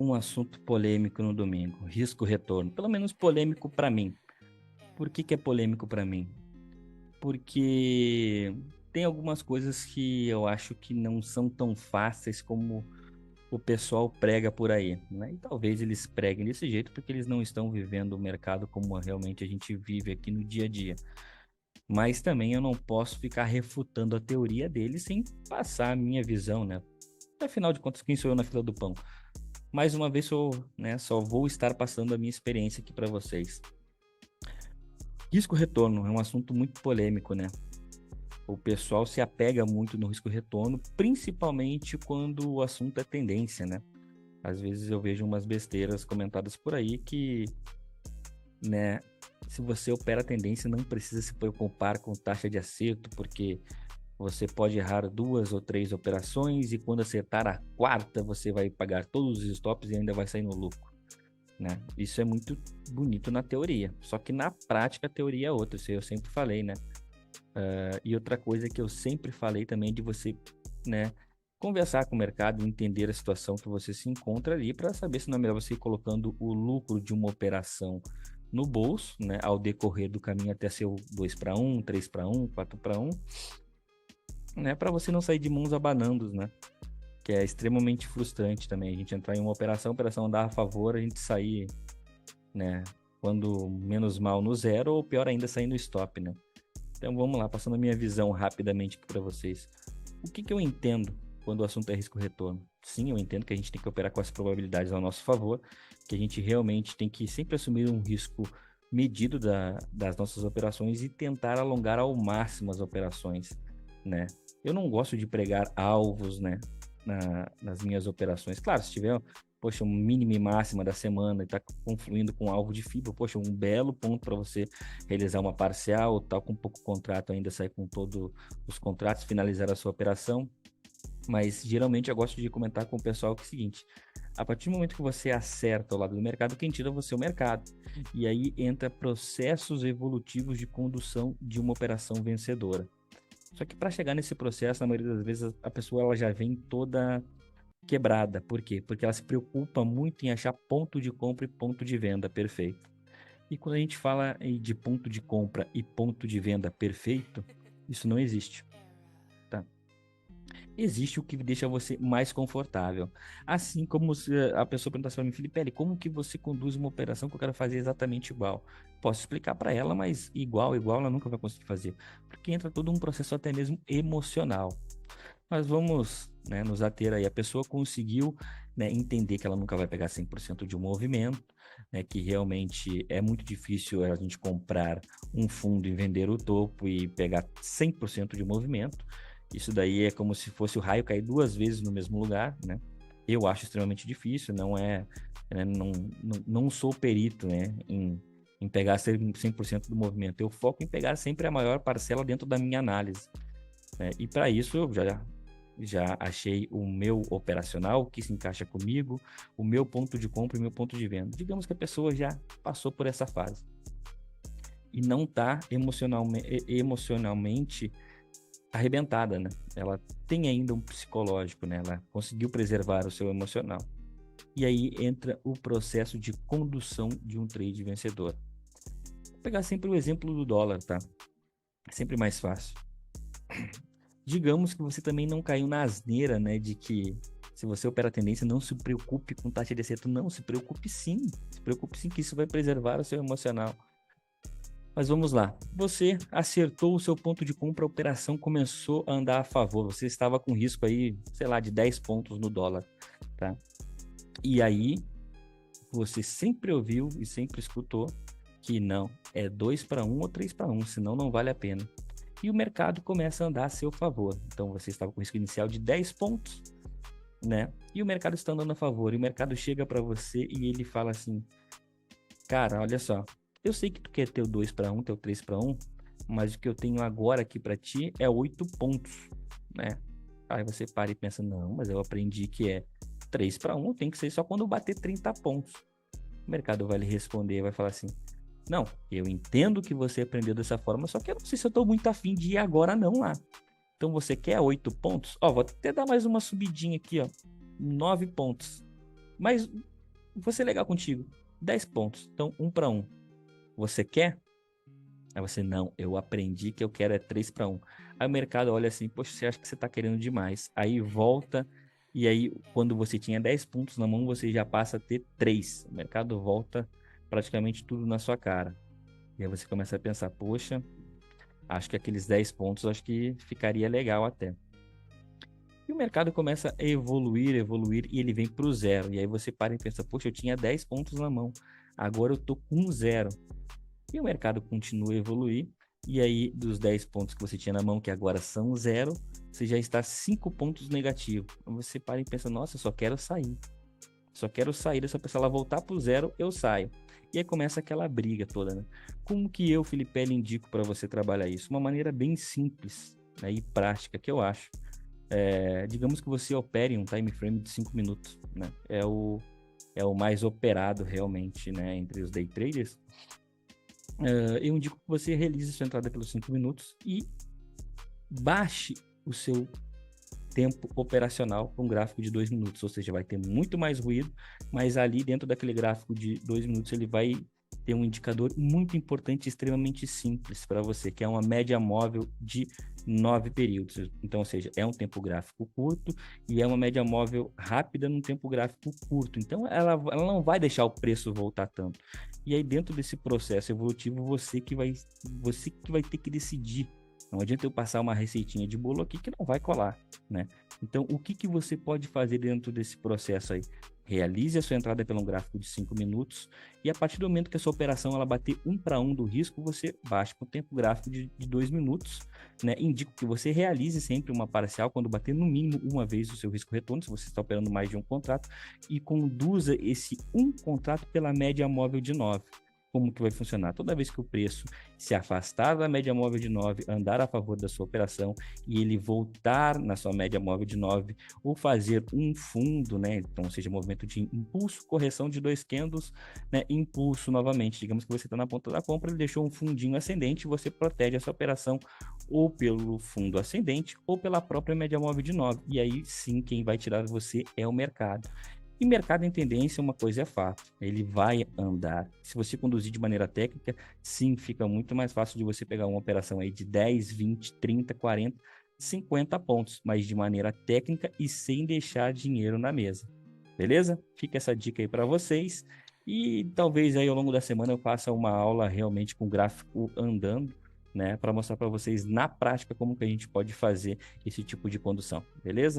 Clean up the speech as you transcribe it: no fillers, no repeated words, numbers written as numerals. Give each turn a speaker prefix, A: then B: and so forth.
A: um assunto polêmico no domingo, risco-retorno. Pelo menos polêmico para mim. Por que que é polêmico para mim? Porque tem algumas coisas que eu acho que não são tão fáceis como o pessoal prega por aí, né? E talvez eles preguem desse jeito porque eles não estão vivendo o mercado como realmente a gente vive aqui no dia a dia. Mas também eu não posso ficar refutando a teoria deles sem passar a minha visão, né? Afinal de contas, quem sou eu na fila do pão? Mais uma vez, só vou estar passando a minha experiência aqui para vocês. Risco-retorno é um assunto muito polêmico, né? O pessoal se apega muito no risco-retorno, principalmente quando o assunto é tendência, né? Às vezes eu vejo umas besteiras comentadas por aí que, né, se você opera a tendência, não precisa se preocupar com taxa de acerto, porque você pode errar 2 ou 3 operações e quando acertar a quarta, você vai pagar todos os stops e ainda vai sair no lucro, né? Isso é muito bonito na teoria, só que na prática a teoria é outra, isso eu sempre falei, né? E outra coisa que eu sempre falei também de você, né, conversar com o mercado, entender a situação que você se encontra ali para saber se não é melhor você ir colocando o lucro de uma operação no bolso, né, ao decorrer do caminho até ser o 2 para 1, 3 para 1, 4 para 1, né, para você não sair de mãos abanando, né? Que é extremamente frustrante também a gente entrar em uma operação, a operação andar a favor, a gente sair, né, quando menos mal no zero ou pior ainda sair no stop, né? Então vamos lá, passando a minha visão rapidamente aqui para vocês. O que que eu entendo quando o assunto é risco-retorno? Sim, eu entendo que a gente tem que operar com as probabilidades ao nosso favor, que a gente realmente tem que sempre assumir um risco medido das nossas operações e tentar alongar ao máximo as operações, né? Eu não gosto de pregar alvos, né, nas minhas operações. Claro, se tiver, poxa, um mínimo e máxima da semana e está confluindo com alvo de FIBA, poxa, um belo ponto para você realizar uma parcial, tal, com pouco contrato ainda sair com todos os contratos, finalizar a sua operação. Mas geralmente eu gosto de comentar com o pessoal que é o seguinte: a partir do momento que você acerta o lado do mercado, quem tira você é o mercado. E aí entra processos evolutivos de condução de uma operação vencedora. Só que para chegar nesse processo, na maioria das vezes, a pessoa ela já vem toda quebrada. Por quê? Porque ela se preocupa muito em achar ponto de compra e ponto de venda perfeito. E quando a gente fala de ponto de compra e ponto de venda perfeito, isso não existe, tá? Existe o que deixa você mais confortável. Assim como se a pessoa perguntasse para mim, Felipe, como que você conduz uma operação que eu quero fazer exatamente igual? Posso explicar para ela, mas igual ela nunca vai conseguir fazer, porque entra todo um processo até mesmo emocional. Mas vamos, né, nos ater aí. A pessoa conseguiu, né, entender que ela nunca vai pegar 100% de um movimento, né, que realmente é muito difícil a gente comprar um fundo e vender o topo e pegar 100% de movimento. Isso daí é como se fosse o raio cair 2 vezes no mesmo lugar, né? Eu acho extremamente difícil, não é, né, não sou perito, né, em pegar 100% do movimento. Eu foco em pegar sempre a maior parcela dentro da minha análise, né? E para isso eu já achei o meu operacional que se encaixa comigo, o meu ponto de compra e o meu ponto de venda. Digamos que a pessoa já passou por essa fase e não está emocionalmente arrebentada, né? Ela tem ainda um psicológico, né? Ela conseguiu preservar o seu emocional. E aí entra o processo de condução de um trade vencedor. Vou pegar sempre o exemplo do dólar, tá? É sempre mais fácil. Digamos que você também não caiu na asneira, né, de que se você opera a tendência, não se preocupe com taxa de acerto. Não, se preocupe sim. Se preocupe sim que isso vai preservar o seu emocional. Mas vamos lá. Você acertou o seu ponto de compra, a operação começou a andar a favor. Você estava com risco aí, sei lá, de 10 pontos no dólar, tá? E aí, você sempre ouviu e sempre escutou que não, é 2 para 1 ou 3 para 1, senão não vale a pena. E o mercado começa a andar a seu favor. Então você estava com risco inicial de 10 pontos, né? E o mercado está andando a favor. E o mercado chega para você e ele fala assim: cara, olha só, eu sei que tu quer ter o 2 para 1, teu 3 para 1, mas o que eu tenho agora aqui para ti é 8 pontos, né? Aí você para e pensa: não, mas eu aprendi que é 3 para 1, tem que ser só quando eu bater 30 pontos. O mercado vai lhe responder, vai falar assim: não, eu entendo que você aprendeu dessa forma, só que eu não sei se eu tô muito afim de ir agora não lá. Então você quer 8 pontos? Ó, vou até dar mais uma subidinha aqui, ó. 9 pontos. Mas vou ser legal contigo. 10 pontos. Então, 1-1. Você quer? Aí você, não, eu aprendi que eu quero é 3-1. Aí o mercado olha assim, poxa, você acha que você está querendo demais. Aí volta, e aí quando você tinha 10 pontos na mão, você já passa a ter 3. O mercado volta praticamente tudo na sua cara. E aí você começa a pensar, poxa, acho que aqueles 10 pontos, acho que ficaria legal até. E o mercado começa a evoluir, evoluir, e ele vem para o zero. E aí você para e pensa, poxa, eu tinha 10 pontos na mão, agora eu tô com 0. E o mercado continua a evoluir. E aí, dos 10 pontos que você tinha na mão, que agora são 0, você já está 5 pontos negativo. Você para e pensa, nossa, eu só quero sair. Só quero sair dessa pessoa, ela voltar para o 0, eu saio. E aí começa aquela briga toda, né? Como que eu, Felipe, indico para você trabalhar isso? Uma maneira bem simples, né, e prática, que eu acho. Digamos que você opere um time frame de 5 minutos, né? É o mais operado realmente, né, entre os day traders. Eu indico que você realize sua entrada pelos 5 minutos e baixe o seu tempo operacional com um gráfico de 2 minutos, ou seja, vai ter muito mais ruído, mas ali dentro daquele gráfico de 2 minutos ele vai ter um indicador muito importante, extremamente simples para você, que é uma média móvel de 9 períodos. Então, ou seja, é um tempo gráfico curto e é uma média móvel rápida num tempo gráfico curto. Então, ela não vai deixar o preço voltar tanto. E aí, dentro desse processo evolutivo, você que vai ter que decidir. Não adianta eu passar uma receitinha de bolo aqui que não vai colar, né? Então, o que você pode fazer dentro desse processo aí? Realize a sua entrada pelo gráfico de 5 minutos e a partir do momento que a sua operação ela bater 1-1 do risco, você baixa para o tempo gráfico de 2 minutos, né? Indico que você realize sempre uma parcial quando bater no mínimo uma vez o seu risco retorno, se você está operando mais de um contrato, e conduza esse um contrato pela média móvel de 9. Como que vai funcionar? Toda vez que o preço se afastar da média móvel de 9, andar a favor da sua operação e ele voltar na sua média móvel de 9, ou fazer um fundo, né? Então, seja movimento de impulso, correção de 2 candles, né? Impulso novamente. Digamos que você está na ponta da compra, ele deixou um fundinho ascendente, você protege essa operação ou pelo fundo ascendente ou pela própria média móvel de 9. E aí sim, quem vai tirar você é o mercado. E mercado em tendência, uma coisa é fato, ele vai andar. Se você conduzir de maneira técnica, sim, fica muito mais fácil de você pegar uma operação aí de 10, 20, 30, 40, 50 pontos, mas de maneira técnica e sem deixar dinheiro na mesa. Beleza? Fica essa dica aí para vocês. E talvez aí ao longo da semana eu faça uma aula realmente com o gráfico andando, né, para mostrar para vocês na prática como que a gente pode fazer esse tipo de condução. Beleza?